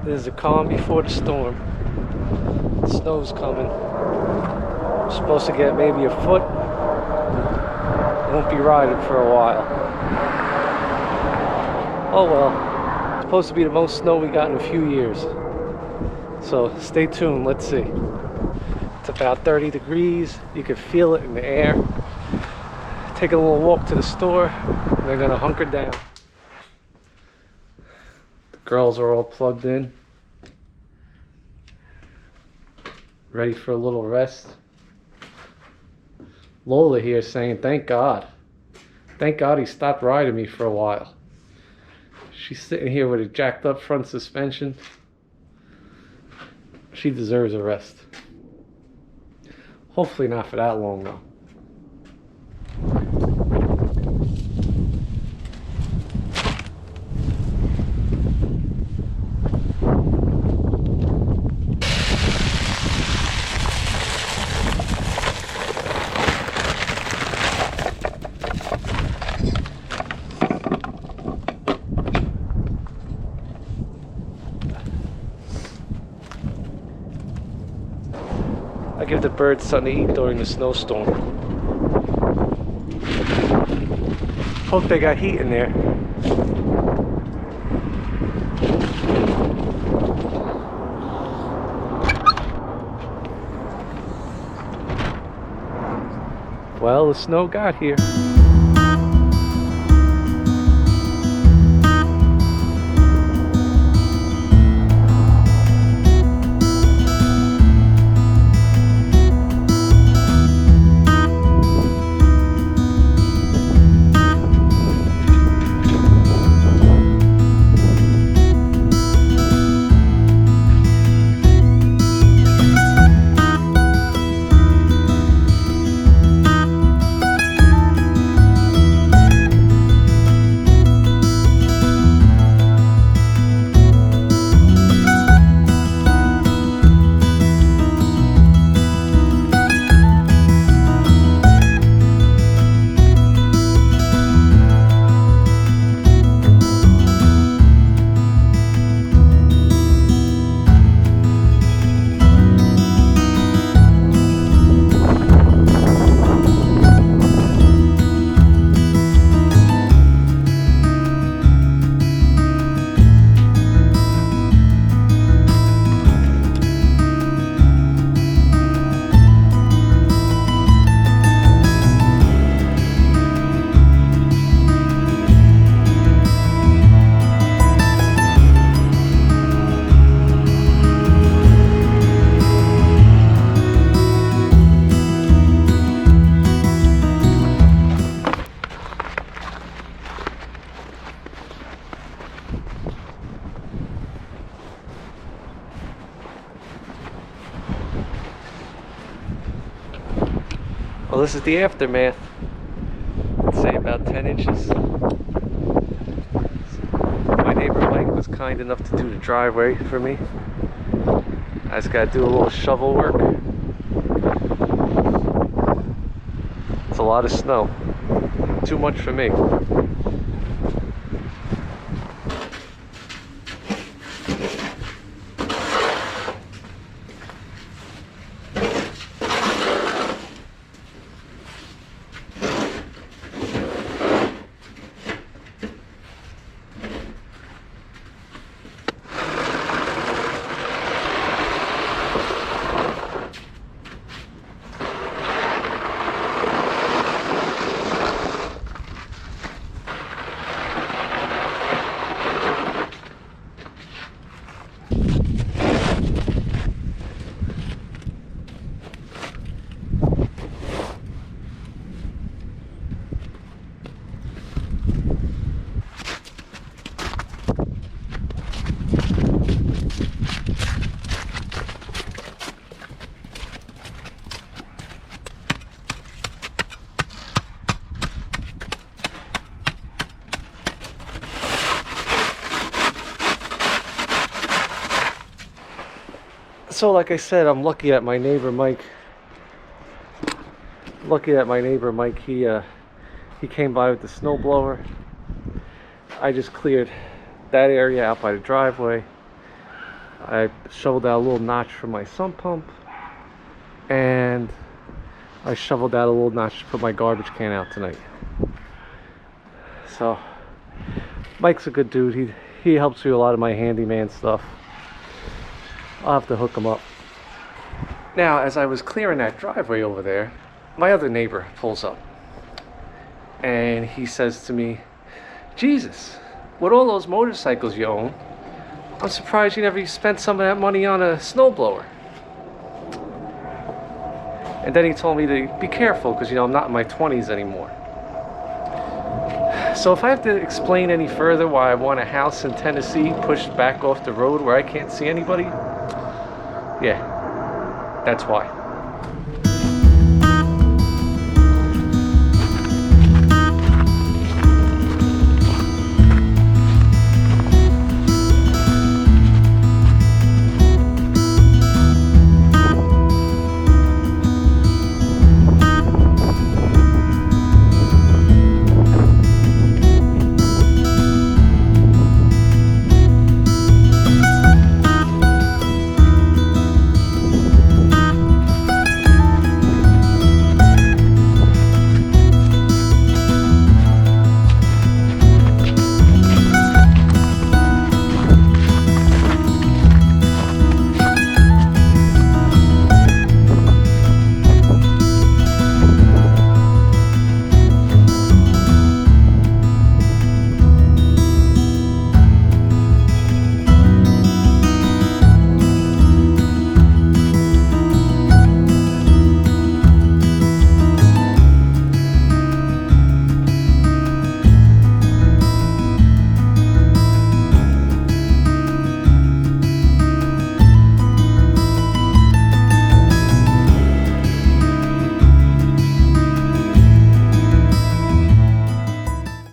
There's a calm before the storm. The snow's coming. We're supposed to get maybe a foot. Won't be riding for a while. Oh well. It's supposed to be the most snow we got in a few years. So stay tuned, let's see. It's about 30 degrees. You can feel it in the air. Take a little walk to the store. And they're gonna hunker down. The girls are all plugged in. Ready for a little rest. Lola here saying, thank God. Thank God he stopped riding me for a while. She's sitting here with a jacked up front suspension. She deserves a rest. Hopefully not for that long though. I give the birds something to eat during the snowstorm. Hope they got heat in there. Well, the snow got here. Well, this is the aftermath. I'd say about 10 inches. My neighbor Mike was kind enough to do the driveway for me. I just gotta do a little shovel work. It's a lot of snow. Too much for me. So like I said, I'm lucky that my neighbor Mike, he came by with the snowblower. I just cleared that area out by the driveway. I shoveled out a little notch for my sump pump, and I shoveled out a little notch to put my garbage can out tonight. So Mike's a good dude. He helps me with a lot of my handyman stuff. I'll have to hook him up. Now, as I was clearing that driveway over there, my other neighbor pulls up and he says to me, Jesus, with all those motorcycles you own, I'm surprised you never spent some of that money on a snowblower. And then he told me to be careful because, you know, I'm not in my 20s anymore. So if I have to explain any further why I want a house in Tennessee pushed back off the road where I can't see anybody, yeah, that's why.